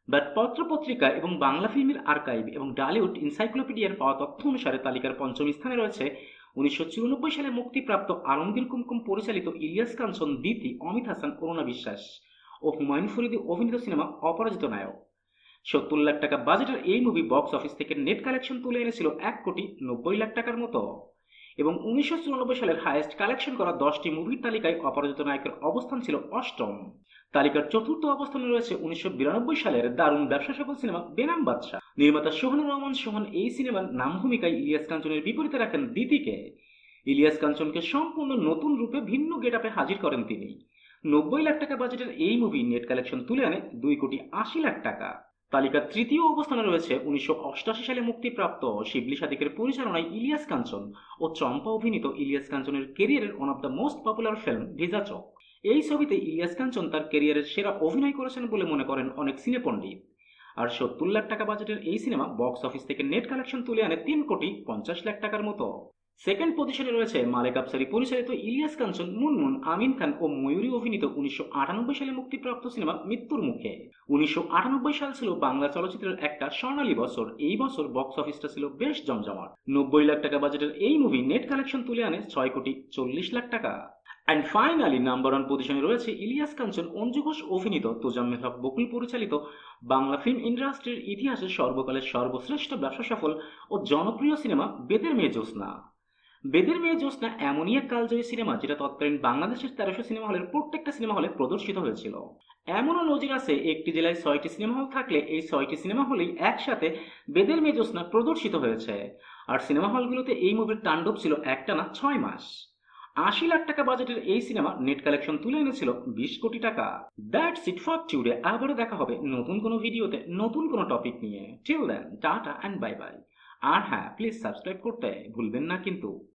But পত্র-পত্রিকা এবং বাংলা ফিল্মের archive এবং ডালিউড এনসাইক্লোপিডিয়ার পাওয়া তথ্য অনুসারে তালিকার পঞ্চম স্থানে রয়েছে 1994 সালে মুক্তিপ্রাপ্ত আলমগীর কুমকুম পরিচালিত ইলিয়াস কাঞ্চন, দিতি, অমিত হাসান, অরুণা বিশ্বাস ও হুমায়ুন ফরিদি অভিনীত সিনেমা অপরাজিত নায়ক। 70 লাখ টাকা বাজেটের এই মুভি বক্স অফিস থেকে নেট কালেকশন তুলে এনেছিল 1,90,00,000 টাকার মতো এবং 1994 সালের হাইয়েস্ট কালেকশন করা 10টি মুভির তালিকায় অপরাজিত নায়কের অবস্থান ছিল অষ্টম। তালিকার চতুর্থ অবস্থানে রয়েছে 1992 সালের দারুণ ব্যবসা সফল সিনেমা বেনাম বাদশা। নির্মাতা সোহানুর রহমান সোহান এই সিনেমার নাম ভূমিকায় ইলিয়াস কাঞ্চনের বিপরীতে রাখেন দিতিকে। ইলিয়াস কাঞ্চনকে সম্পূর্ণ নতুন রূপে ভিন্ন গেটআপে হাজির করেন তিনি। 90 লাখ টাকা বাজেটের এই মুভি নেট কালেকশন তুলে আনে 2,80,00,000 টাকা। তালিকার তৃতীয় অবস্থানে রয়েছে 1988 সালে মুক্তিপ্রাপ্ত শিবলি সাদিকের পরিচালনায় ইলিয়াস কাঞ্চন ও চম্পা অভিনীত ইলিয়াস কাঞ্চনের কেরিয়ারের one of the most popular film ভিজা চক। এই ছবিতে ইলিয়াস কাঞ্চন তার কেরিয়ারের সেরা অভিনয় করেছেন বলে মনে করেন অনেক সিনে পণ্ডিত। আর 70 লাখ টাকা বাজেটের এই সিনেমা বক্স অফিস থেকে নেট কালেকশন তুলে আনে 3,50,00,000 টাকার মতো। সেকেন্ড পজিশনে রয়েছে মালেক আফসারি পরিচালিত ইলিয়াস কাঞ্চন, মুনমুন, আমিন খান ও ময়ূরী অভিনীত 1998 সালে মুক্তিপ্রাপ্ত সিনেমা মৃত্যুর মুখে। 1998 সাল ছিল বাংলা চলচ্চিত্রের একটা স্বর্ণালী বছর। এই বছর বক্স অফিসটা ছিল বেশ জমজমাট। 90 লাখ টাকা বাজেটের এই মুভি নেট কালেকশন তুলে আনে 6,40,00,000 টাকা। অ্যান্ড ফাইনালি নাম্বার ওয়ান পজিশনে রয়েছে ইলিয়াস কাঞ্চন, অঞ্জু ঘোষ অভিনীত, তোজাম্মেল হক বকুল পরিচালিত, বাংলা ফিল্ম ইন্ডাস্ট্রির ইতিহাসে সর্বকালের সর্বশ্রেষ্ঠ ব্যবসা সফল ও জনপ্রিয় সিনেমা বেদের মেয়ে জ্যোৎস্না। বেদের মেয়ে জ্যোৎস্না এমনই এক কালজয়ী সিনেমা যেটা তৎকালীন বাংলাদেশের 1300 সিনেমা হলের প্রত্যেকটা সিনেমা হলে প্রদর্শিত হয়েছিল। এমনও নজির আছে একটি জেলায় 6টি সিনেমা হল থাকলে এই 6টি সিনেমা হলেই একসাথে বেদের মেয়ে জ্যোৎস্না প্রদর্শিত হয়েছে। আর সিনেমা হলগুলোতে এই মুভির তাণ্ডব ছিল একটানা 6 মাস। 80 লাখ টাকা বাজেটের এই সিনেমা নেট কালেকশন তুলে এনেছিল 20 কোটি টাকা। That's it for today. আবারও দেখা হবে নতুন কোনো ভিডিওতে নতুন কোনো টপিক নিয়ে। Till then tata and bye bye. আর হ্যাঁ, প্লিজ সাবস্ক্রাইব করতে ভুলবেন না কিন্তু।